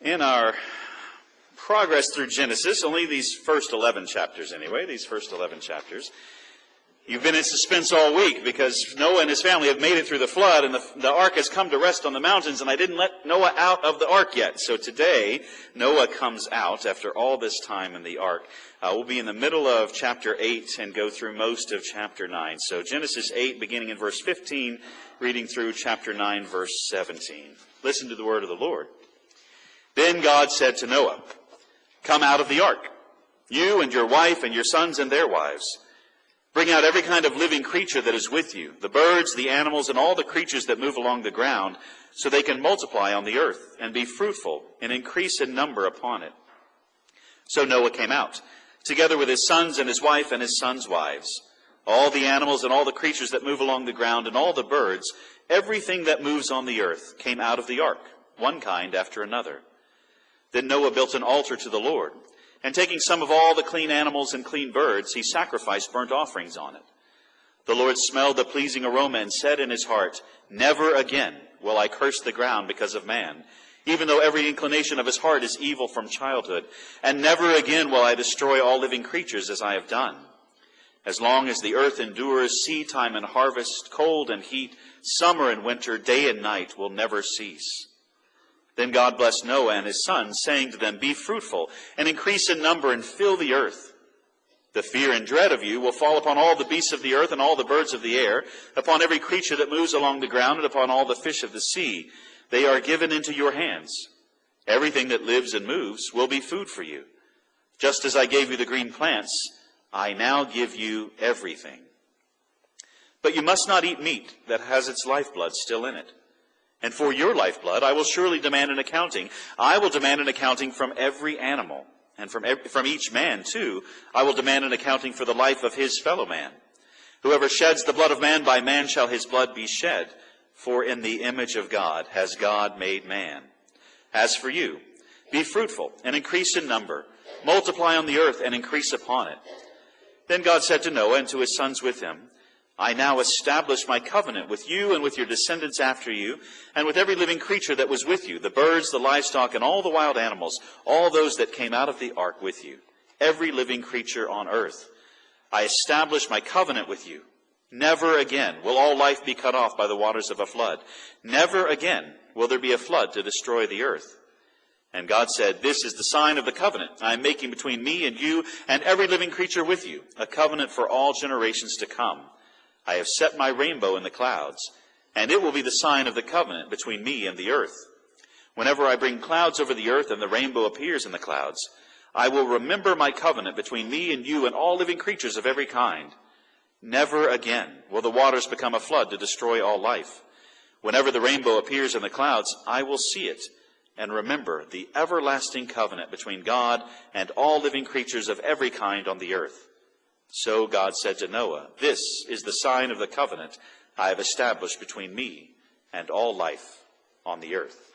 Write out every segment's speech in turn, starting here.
In our progress through Genesis, only these first 11 chapters anyway, you've been in suspense all week because Noah and his family have made it through the flood and the ark has come to rest on the mountains, and I didn't let Noah out of the ark yet. So today, Noah comes out after all this time in the ark. We'll be in the middle of chapter 8 and go through most of chapter 9. So Genesis 8, beginning in verse 15, reading through chapter 9, verse 17. Listen to the word of the Lord. Then God said to Noah, "Come out of the ark, you and your wife and your sons and their wives. Bring out every kind of living creature that is with you, the birds, the animals, and all the creatures that move along the ground, so they can multiply on the earth and be fruitful and increase in number upon it." So Noah came out, together with his sons and his wife and his sons' wives. All the animals and all the creatures that move along the ground and all the birds, everything that moves on the earth, came out of the ark, one kind after another. Then Noah built an altar to the Lord, and taking some of all the clean animals and clean birds, he sacrificed burnt offerings on it. The Lord smelled the pleasing aroma and said in his heart, "Never again will I curse the ground because of man, even though every inclination of his heart is evil from childhood. And never again will I destroy all living creatures as I have done. As long as the earth endures, seed time and harvest, cold and heat, summer and winter, day and night will never cease." Then God blessed Noah and his sons, saying to them, "Be fruitful and increase in number and fill the earth. The fear and dread of you will fall upon all the beasts of the earth and all the birds of the air, upon every creature that moves along the ground and upon all the fish of the sea. They are given into your hands. Everything that lives and moves will be food for you. Just as I gave you the green plants, I now give you everything. But you must not eat meat that has its lifeblood still in it. And for your lifeblood, I will surely demand an accounting. I will demand an accounting from every animal. And from each man, too, I will demand an accounting for the life of his fellow man. Whoever sheds the blood of man, by man shall his blood be shed. For in the image of God has God made man. As for you, be fruitful and increase in number. Multiply on the earth and increase upon it." Then God said to Noah and to his sons with him, "I now establish my covenant with you and with your descendants after you, and with every living creature that was with you, the birds, the livestock, and all the wild animals, all those that came out of the ark with you, every living creature on earth. I establish my covenant with you. Never again will all life be cut off by the waters of a flood. Never again will there be a flood to destroy the earth." And God said, "This is the sign of the covenant I am making between me and you and every living creature with you, a covenant for all generations to come. I have set my rainbow in the clouds, and it will be the sign of the covenant between me and the earth. Whenever I bring clouds over the earth and the rainbow appears in the clouds, I will remember my covenant between me and you and all living creatures of every kind. Never again will the waters become a flood to destroy all life. Whenever the rainbow appears in the clouds, I will see it and remember the everlasting covenant between God and all living creatures of every kind on the earth." So God said to Noah, "This is the sign of the covenant I have established between me and all life on the earth."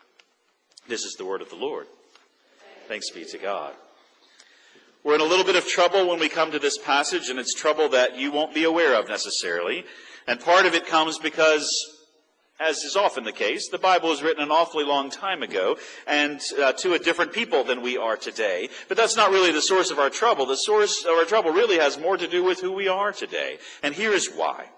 This is the word of the Lord. Thanks be to God. We're in a little bit of trouble when we come to this passage, and it's trouble that you won't be aware of necessarily. And part of it comes because, as is often the case, the Bible was written an awfully long time ago and to a different people than we are today. But that's not really the source of our trouble. The source of our trouble really has more to do with who we are today. And here is why.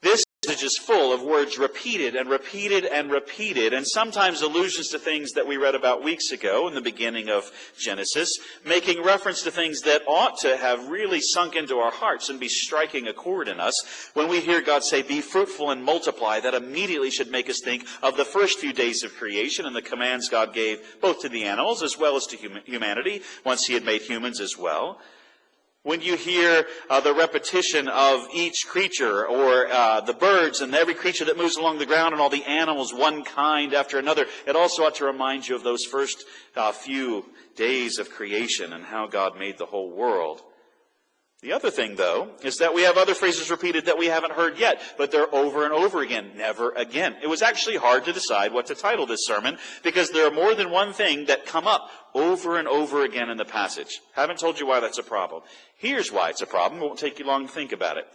This passage is full of words repeated and repeated and repeated, and sometimes allusions to things that we read about weeks ago in the beginning of Genesis, making reference to things that ought to have really sunk into our hearts and be striking a chord in us. When we hear God say, "Be fruitful and multiply," that immediately should make us think of the first few days of creation and the commands God gave both to the animals as well as to humanity, once he had made humans as well. When you hear the repetition of each creature, or the birds and every creature that moves along the ground and all the animals, one kind after another, it also ought to remind you of those first few days of creation and how God made the whole world. The other thing, though, is that we have other phrases repeated that we haven't heard yet, but they're over and over again, never again. It was actually hard to decide what to title this sermon because there are more than one thing that come up over and over again in the passage. Haven't told you why that's a problem. Here's why it's a problem. It won't take you long to think about it.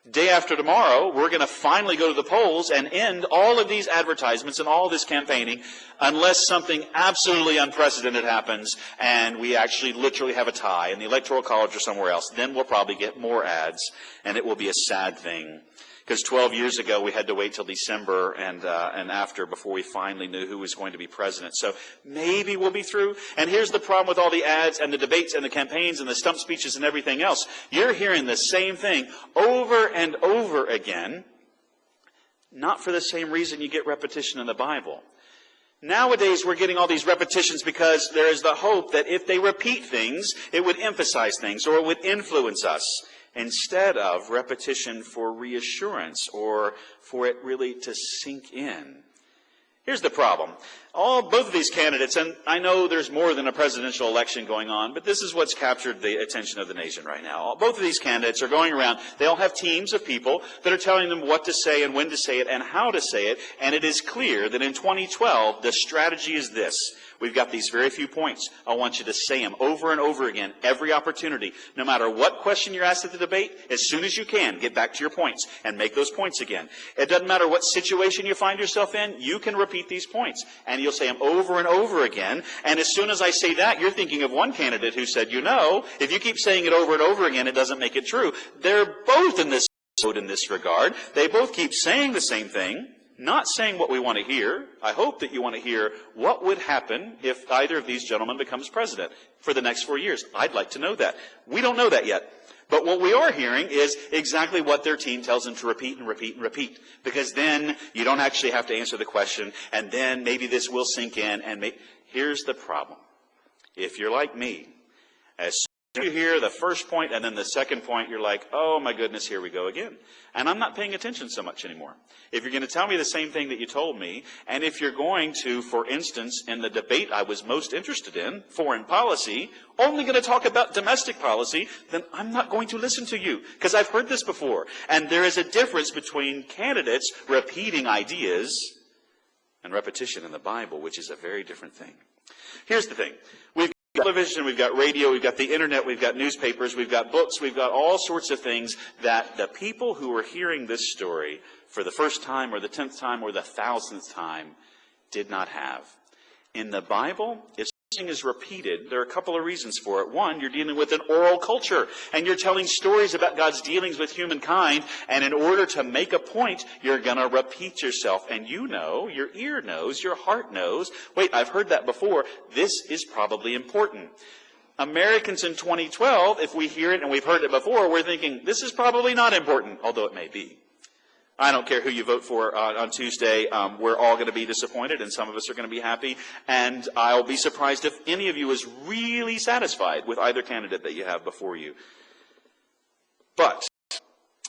Day after tomorrow, we're going to finally go to the polls and end all of these advertisements and all this campaigning unless something absolutely unprecedented happens and we actually literally have a tie in the Electoral College or somewhere else. Then we'll probably get more ads, and it will be a sad thing. Because 12 years ago, we had to wait till December and after before we finally knew who was going to be president. So maybe we'll be through. And here's the problem with all the ads and the debates and the campaigns and the stump speeches and everything else. You're hearing the same thing over and over again, not for the same reason you get repetition in the Bible. Nowadays, we're getting all these repetitions because there is the hope that if they repeat things, it would emphasize things or it would influence us, instead of repetition for reassurance or for it really to sink in. Here's the problem. Both of these candidates, and I know there's more than a presidential election going on, but this is what's captured the attention of the nation right now. Both of these candidates are going around. They all have teams of people that are telling them what to say and when to say it and how to say it. And it is clear that in 2012, the strategy is this. We've got these very few points. I want you to say them over and over again, every opportunity. No matter what question you're asked at the debate, as soon as you can, get back to your points and make those points again. It doesn't matter what situation you find yourself in, you can repeat these points. And you'll say them over and over again. And as soon as I say that, you're thinking of one candidate who said, if you keep saying it over and over again, it doesn't make it true. They're both in this mode in this regard. They both keep saying the same thing. Not saying what we want to hear. I hope that you want to hear what would happen if either of these gentlemen becomes president for the next 4 years. I'd like to know that. We don't know that yet. But what we are hearing is exactly what their team tells them to repeat and repeat and repeat. Because then you don't actually have to answer the question, and then maybe this will sink in. Here's the problem. If you're like me, as soon as you hear the first point and then the second point, you're like, oh my goodness, here we go again. And I'm not paying attention so much anymore. If you're going to tell me the same thing that you told me, and if you're going to, for instance, in the debate I was most interested in, foreign policy, only going to talk about domestic policy, then I'm not going to listen to you, because I've heard this before. And there is a difference between candidates repeating ideas and repetition in the Bible, which is a very different thing. Here's the thing. We've got television, we've got radio, we've got the internet, we've got newspapers, we've got books, we've got all sorts of things that the people who are hearing this story for the first time or the 10th time or the 1,000th time did not have. In the Bible, if something is repeated, there are a couple of reasons for it. One, you're dealing with an oral culture, and you're telling stories about God's dealings with humankind, and in order to make a point, you're going to repeat yourself. And you know, your ear knows, your heart knows, wait, I've heard that before, this is probably important. Americans in 2012, if we hear it and we've heard it before, we're thinking, this is probably not important, although it may be. I don't care who you vote for on Tuesday. We're all going to be disappointed, and some of us are going to be happy. And I'll be surprised if any of you is really satisfied with either candidate that you have before you. But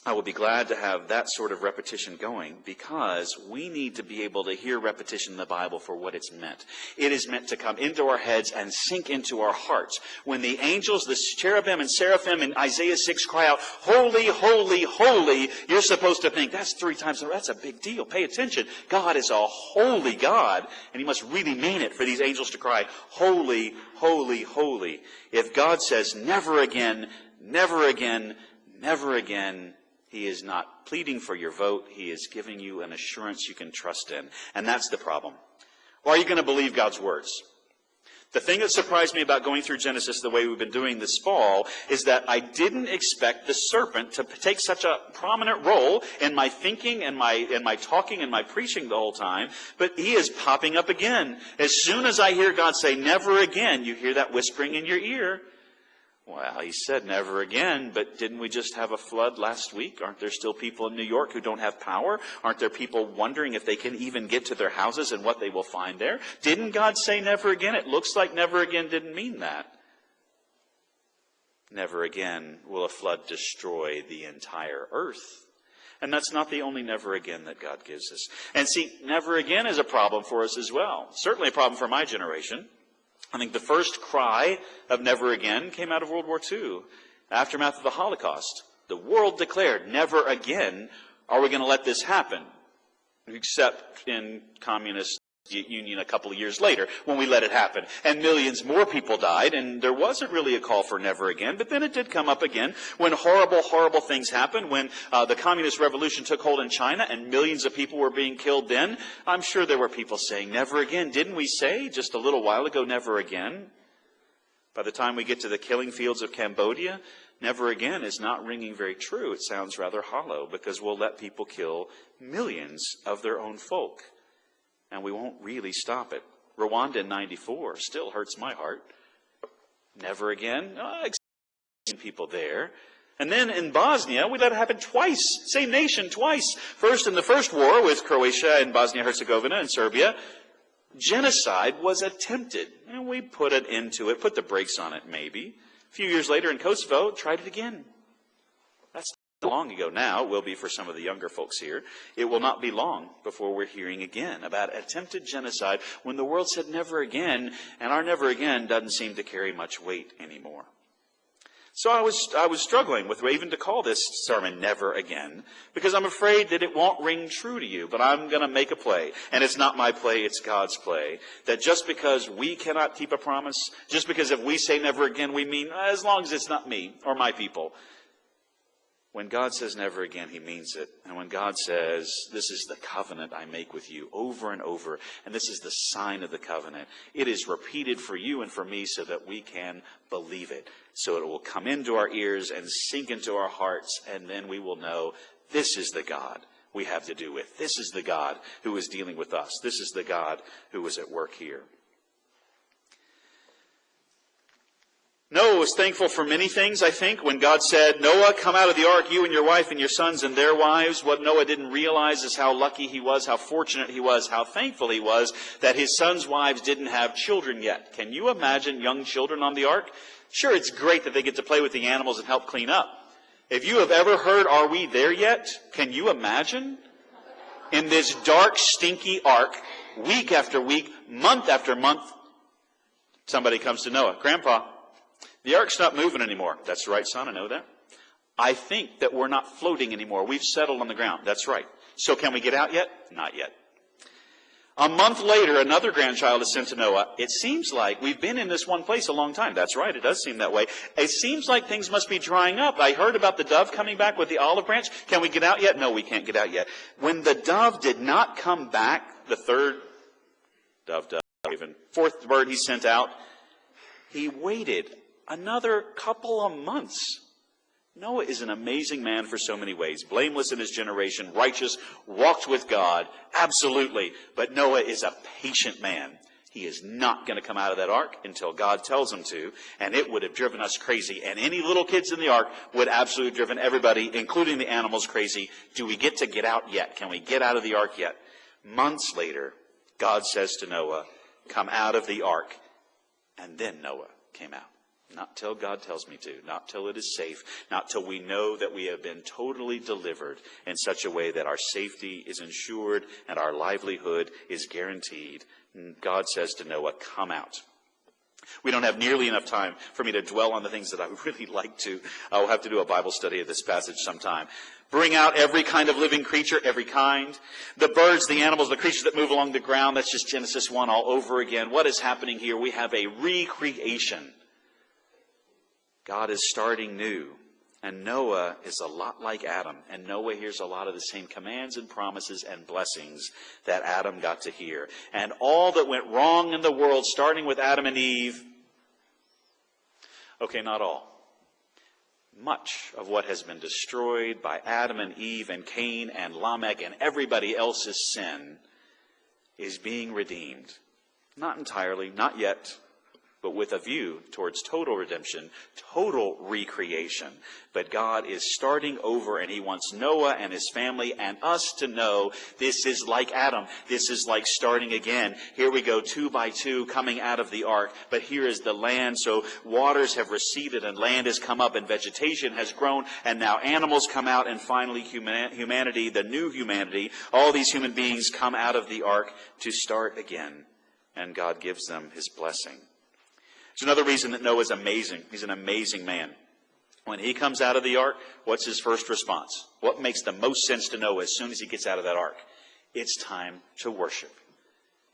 I will be glad to have that sort of repetition going, because we need to be able to hear repetition in the Bible for what it's meant. It is meant to come into our heads and sink into our hearts. When the angels, the cherubim and seraphim in Isaiah 6 cry out, holy, holy, holy, you're supposed to think, that's 3 times, that's a big deal. Pay attention. God is a holy God, and He must really mean it for these angels to cry, holy, holy, holy. If God says never again, never again, never again, He is not pleading for your vote. He is giving you an assurance you can trust in. And that's the problem. Or are you going to believe God's words? The thing that surprised me about going through Genesis the way we've been doing this fall is that I didn't expect the serpent to take such a prominent role in my thinking and my talking and my preaching the whole time. But he is popping up again. As soon as I hear God say, never again, you hear that whispering in your ear. Well, He said never again, but didn't we just have a flood last week? Aren't there still people in New York who don't have power? Aren't there people wondering if they can even get to their houses and what they will find there? Didn't God say never again? It looks like never again didn't mean that. Never again will a flood destroy the entire earth. And that's not the only never again that God gives us. And see, never again is a problem for us as well. Certainly a problem for my generation. I think the first cry of never again came out of World War II, aftermath of the Holocaust. The world declared, never again are we going to let this happen, except in communist Union a couple of years later when we let it happen. And millions more people died, and there wasn't really a call for never again. But then it did come up again when horrible, horrible things happened, when the communist revolution took hold in China and millions of people were being killed then. I'm sure there were people saying, never again. Didn't we say just a little while ago, never again? By the time we get to the killing fields of Cambodia, never again is not ringing very true. It sounds rather hollow, because we'll let people kill millions of their own folk. And we won't really stop it. Rwanda in 94 still hurts my heart. Never again. People there. And then in Bosnia, we let it happen twice. Same nation, twice. First, in the first war with Croatia and Bosnia-Herzegovina and Serbia, genocide was attempted. And we put an end to it, put the brakes on it maybe. A few years later in Kosovo, tried it again. That's long ago now. It will be for some of the younger folks here. It will not be long before we're hearing again about attempted genocide when the world said never again, and our never again doesn't seem to carry much weight anymore. So I was struggling with even to call this sermon Never Again, because I'm afraid that it won't ring true to you, but I'm going to make a play. And it's not my play, it's God's play. That just because we cannot keep a promise, just because if we say never again, we mean as long as it's not me or my people. When God says never again, he means it. And when God says, this is the covenant I make with you over and over, and this is the sign of the covenant, it is repeated for you and for me so that we can believe it. So it will come into our ears and sink into our hearts, and then we will know this is the God we have to do with. This is the God who is dealing with us. This is the God who is at work here. Noah was thankful for many things, I think. When God said, Noah, come out of the ark, you and your wife and your sons and their wives, what Noah didn't realize is how lucky he was, how fortunate he was, how thankful he was that his sons' wives didn't have children yet. Can you imagine young children on the ark? Sure, it's great that they get to play with the animals and help clean up. If you have ever heard, are we there yet? Can you imagine? In this dark, stinky ark, week after week, month after month, somebody comes to Noah. Grandpa, the ark's not moving anymore. That's right, son, I know that. I think that we're not floating anymore. We've settled on the ground. That's right. So can we get out yet? Not yet. A month later, another grandchild is sent to Noah. It seems like we've been in this one place a long time. That's right, it does seem that way. It seems like things must be drying up. I heard about the dove coming back with the olive branch. Can we get out yet? No, we can't get out yet. When the dove did not come back, the third dove, even fourth bird he sent out, he waited another couple of months. Noah is an amazing man for so many ways. Blameless in his generation, righteous, walked with God, absolutely. But Noah is a patient man. He is not going to come out of that ark until God tells him to, and it would have driven us crazy. And any little kids in the ark would absolutely have driven everybody, including the animals, crazy. Do we get to get out yet? Can we get out of the ark yet? Months later, God says to Noah, come out of the ark. And then Noah came out. Not till God tells me to, not till it is safe, not till we know that we have been totally delivered in such a way that our safety is ensured and our livelihood is guaranteed. And God says to Noah, come out. We don't have nearly enough time for me to dwell on the things that I would really like to. I will have to do a Bible study of this passage sometime. Bring out every kind of living creature, every kind. The birds, the animals, the creatures that move along the ground. That's just Genesis 1 all over again. What is happening here? We have a recreation. God is starting new, and Noah is a lot like Adam, and Noah hears a lot of the same commands and promises and blessings that Adam got to hear. And all that went wrong in the world, starting with Adam and Eve, okay, not all. Much of what has been destroyed by Adam and Eve and Cain and Lamech and everybody else's sin is being redeemed. Not entirely, not yet, but with a view towards total redemption, total recreation. But God is starting over, and he wants Noah and his family and us to know this is like Adam. This is like starting again. Here we go, 2 by 2, coming out of the ark. But here is the land. So waters have receded, and land has come up, and vegetation has grown, and now animals come out, and finally humanity, the new humanity, all these human beings come out of the ark to start again. And God gives them his blessing. There's another reason that Noah is amazing. He's an amazing man. When he comes out of the ark, what's his first response? What makes the most sense to Noah as soon as he gets out of that ark? It's time to worship.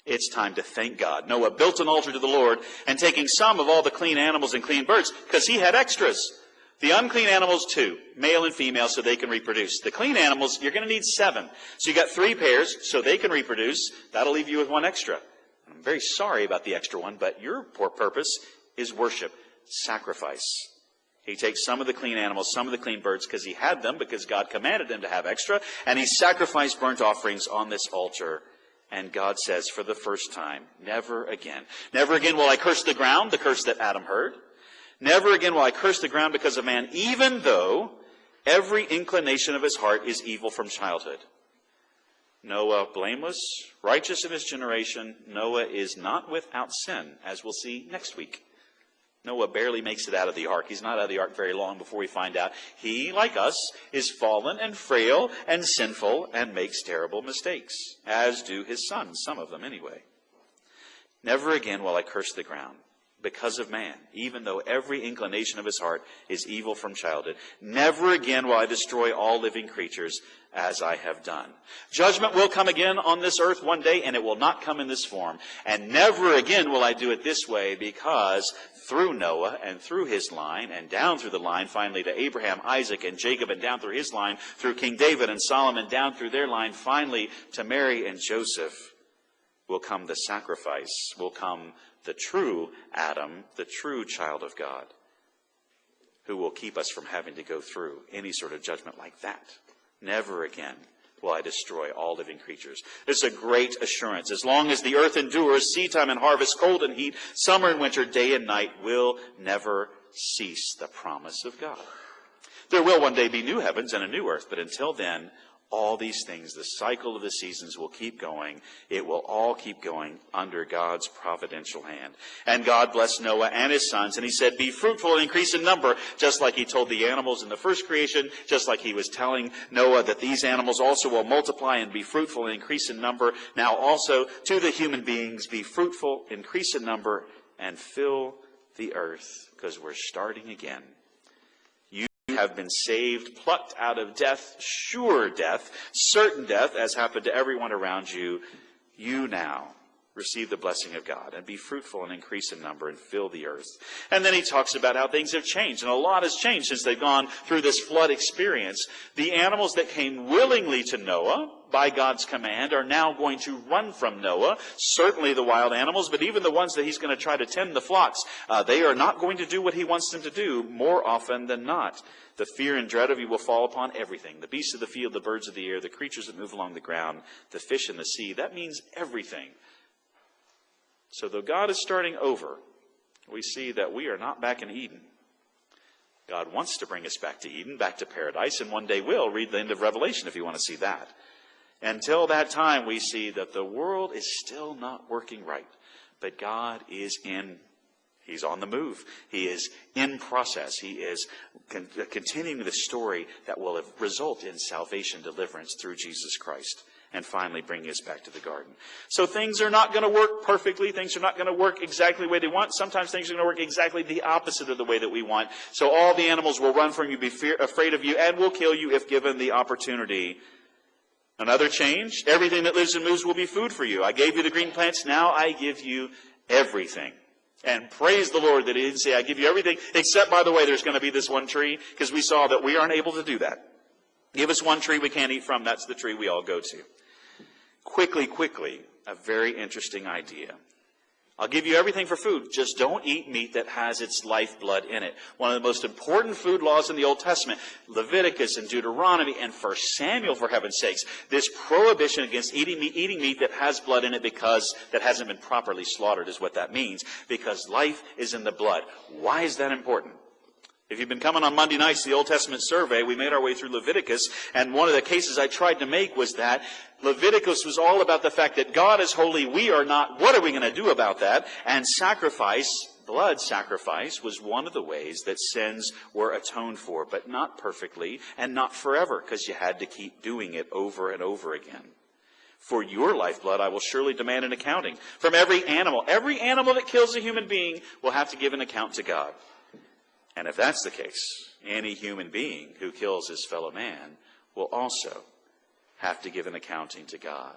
It's time to thank God. Noah built an altar to the Lord, and taking some of all the clean animals and clean birds, because he had extras. The unclean animals, 2, male and female, so they can reproduce. The clean animals, you're going to need 7. So you got 3 pairs, so they can reproduce. That'll leave you with 1 extra. I'm very sorry about the extra one, but your poor purpose is worship, sacrifice. He takes some of the clean animals, some of the clean birds, because he had them, because God commanded them to have extra, and he sacrificed burnt offerings on this altar. And God says for the first time, never again. Never again will I curse the ground, the curse that Adam heard. Never again will I curse the ground because of man, even though every inclination of his heart is evil from childhood. Noah, blameless, righteous in his generation. Noah is not without sin, as we'll see next week. Noah barely makes it out of the ark. He's not out of the ark very long before we find out he, like us, is fallen and frail and sinful and makes terrible mistakes, as do his sons, some of them anyway. Never again will I curse the ground because of man, even though every inclination of his heart is evil from childhood. Never again will I destroy all living creatures as I have done. Judgment will come again on this earth one day, and it will not come in this form. And never again will I do it this way, because through Noah and through his line and down through the line, finally to Abraham, Isaac, and Jacob, and down through his line, through King David and Solomon, down through their line, finally to Mary and Joseph, will come the sacrifice, will come the true Adam, the true child of God, who will keep us from having to go through any sort of judgment like that. Never again will I destroy all living creatures. This is a great assurance. As long as the earth endures, seedtime and harvest, cold and heat, summer and winter, day and night will never cease. The promise of God. There will one day be new heavens and a new earth, but until then, all these things, the cycle of the seasons will keep going. It will all keep going under God's providential hand. And God blessed Noah and his sons, and he said, be fruitful and increase in number, just like he told the animals in the first creation, just like he was telling Noah that these animals also will multiply and be fruitful and increase in number. Now also to the human beings, be fruitful, increase in number, and fill the earth, because we're starting again. Have been saved, plucked out of death, sure death, certain death, as happened to everyone around you. You now receive the blessing of God and be fruitful and increase in number and fill the earth. And then he talks about how things have changed, and a lot has changed since they've gone through this flood experience. The animals that came willingly to Noah by God's command are now going to run from Noah. Certainly the wild animals, but even the ones that he's going to try to tend the flocks, they are not going to do what he wants them to do more often than not. The fear and dread of you will fall upon everything. The beasts of the field, the birds of the air, the creatures that move along the ground, the fish in the sea. That means everything. So though God is starting over, we see that we are not back in Eden. God wants to bring us back to Eden, back to paradise, and one day will. Read the end of Revelation if you want to see that. Until that time, we see that the world is still not working right. But God is He's on the move. He is in process. He is continuing the story that will result in salvation, deliverance through Jesus Christ, and finally bringing us back to the garden. So things are not going to work perfectly. Things are not going to work exactly the way they want. Sometimes things are going to work exactly the opposite of the way that we want. So all the animals will run from you, be afraid of you, and will kill you if given the opportunity. Another change, everything that lives and moves will be food for you. I gave you the green plants, now I give you everything. And praise the Lord that he didn't say, I give you everything, except, by the way, there's going to be this one tree, because we saw that we aren't able to do that. Give us one tree we can't eat from, that's the tree we all go to. Quickly, a very interesting idea. I'll give you everything for food. Just don't eat meat that has its lifeblood in it. One of the most important food laws in the Old Testament, Leviticus and Deuteronomy and 1 Samuel, for heaven's sakes, this prohibition against eating meat that has blood in it because that hasn't been properly slaughtered is what that means. Because life is in the blood. Why is that important? If you've been coming on Monday nights to the Old Testament survey, we made our way through Leviticus, and one of the cases I tried to make was that Leviticus was all about the fact that God is holy, we are not. What are we going to do about that? And sacrifice, blood sacrifice, was one of the ways that sins were atoned for, but not perfectly and not forever, because you had to keep doing it over and over again. For your lifeblood, I will surely demand an accounting. From every animal that kills a human being will have to give an account to God. And if that's the case, any human being who kills his fellow man will also have to give an accounting to God.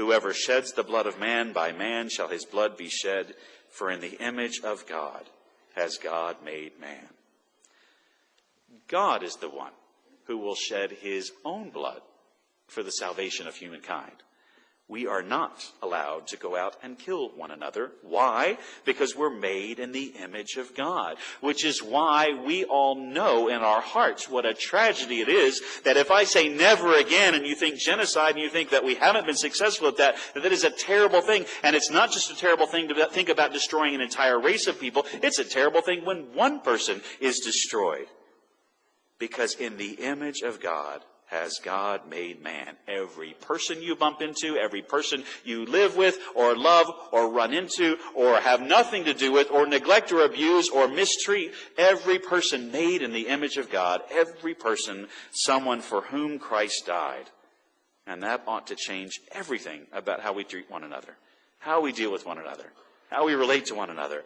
Whoever sheds the blood of man, by man shall his blood be shed. For in the image of God has God made man. God is the one who will shed his own blood for the salvation of humankind. We are not allowed to go out and kill one another. Why? Because we're made in the image of God, which is why we all know in our hearts what a tragedy it is that if I say never again and you think genocide and you think that we haven't been successful at that is a terrible thing. And it's not just a terrible thing to think about destroying an entire race of people. It's a terrible thing when one person is destroyed. Because in the image of God has God made man. Every person you bump into, every person you live with or love or run into or have nothing to do with or neglect or abuse or mistreat, every person made in the image of God, every person, someone for whom Christ died. And that ought to change everything about how we treat one another, how we deal with one another, how we relate to one another.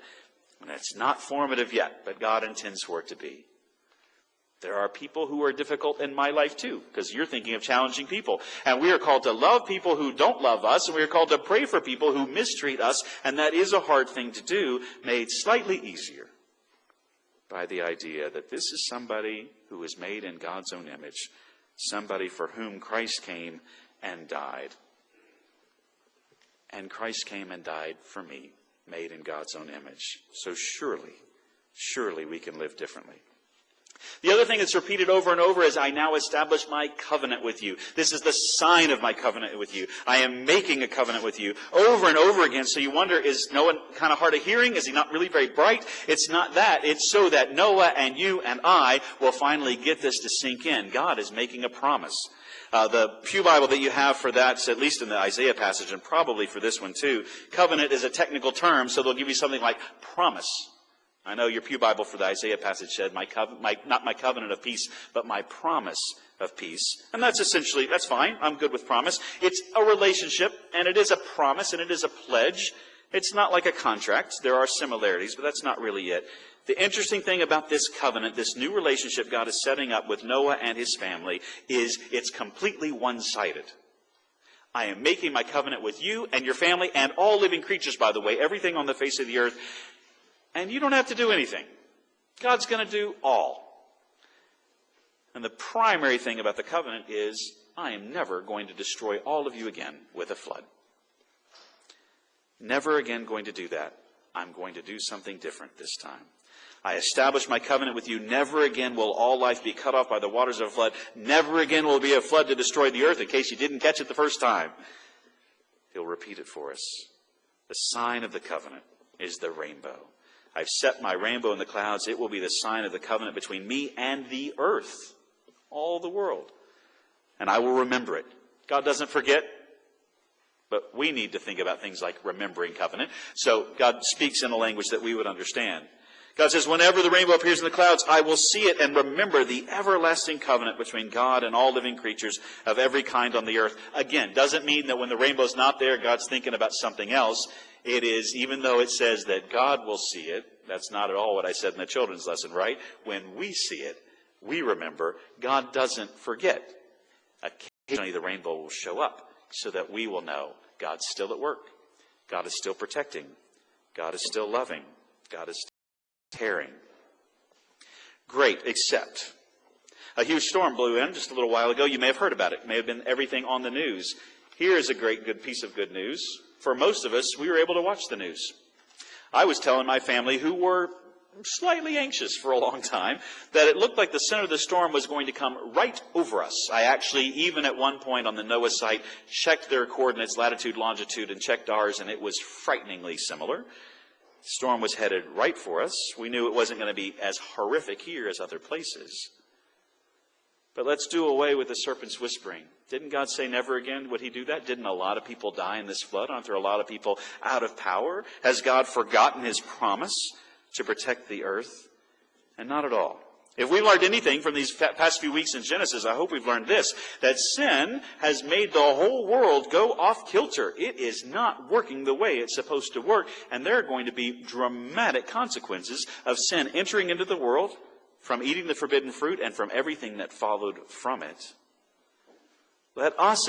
And it's not formative yet, but God intends for it to be. There are people who are difficult in my life too, because you're thinking of challenging people. And we are called to love people who don't love us, and we are called to pray for people who mistreat us, and that is a hard thing to do, made slightly easier by the idea that this is somebody who is made in God's own image, somebody for whom Christ came and died. And Christ came and died for me, made in God's own image. So surely we can live differently. The other thing that's repeated over and over is, I now establish my covenant with you. This is the sign of my covenant with you. I am making a covenant with you over and over again. So you wonder, is Noah kind of hard of hearing? Is he not really very bright? It's not that. It's so that Noah and you and I will finally get this to sink in. God is making a promise. The Pew Bible that you have for that, at least in the Isaiah passage, and probably for this one too, covenant is a technical term, so they'll give you something like promise. I know your Pew Bible for the Isaiah passage said, not my covenant of peace, but my promise of peace. And that's fine. I'm good with promise. It's a relationship, and it is a promise, and it is a pledge. It's not like a contract. There are similarities, but that's not really it. The interesting thing about this covenant, this new relationship God is setting up with Noah and his family, is it's completely one-sided. I am making my covenant with you and your family and all living creatures, by the way, everything on the face of the earth. And you don't have to do anything. God's going to do all. And the primary thing about the covenant is, I am never going to destroy all of you again with a flood. Never again going to do that. I'm going to do something different this time. I establish my covenant with you. Never again will all life be cut off by the waters of a flood. Never again will be a flood to destroy the earth, in case you didn't catch it the first time. He'll repeat it for us. The sign of the covenant is the rainbow. I've set my rainbow in the clouds. It will be the sign of the covenant between me and the earth, all the world. And I will remember it. God doesn't forget, but we need to think about things like remembering covenant. So God speaks in a language that we would understand. God says, whenever the rainbow appears in the clouds, I will see it and remember the everlasting covenant between God and all living creatures of every kind on the earth. Again, doesn't mean that when the rainbow's not there, God's thinking about something else. It is, even though it says that God will see it, that's not at all what I said in the children's lesson, right? When we see it, we remember. God doesn't forget. Occasionally the rainbow will show up so that we will know God's still at work. God is still protecting. God is still loving. God is still caring. Great, except a huge storm blew in just a little while ago. You may have heard about it. It may have been everything on the news. Here is a good piece of good news. For most of us, we were able to watch the news. I was telling my family, who were slightly anxious for a long time, that it looked like the center of the storm was going to come right over us. I actually, even at one point on the NOAA site, checked their coordinates, latitude, longitude, and checked ours, and it was frighteningly similar. The storm was headed right for us. We knew it wasn't going to be as horrific here as other places. But let's do away with the serpent's whispering. Didn't God say never again would he do that? Didn't a lot of people die in this flood? Aren't there a lot of people out of power? Has God forgotten his promise to protect the earth? And not at all. If we learned anything from these past few weeks in Genesis, I hope we've learned this, that sin has made the whole world go off kilter. It is not working the way it's supposed to work, and there are going to be dramatic consequences of sin entering into the world, from eating the forbidden fruit, and from everything that followed from it. Let us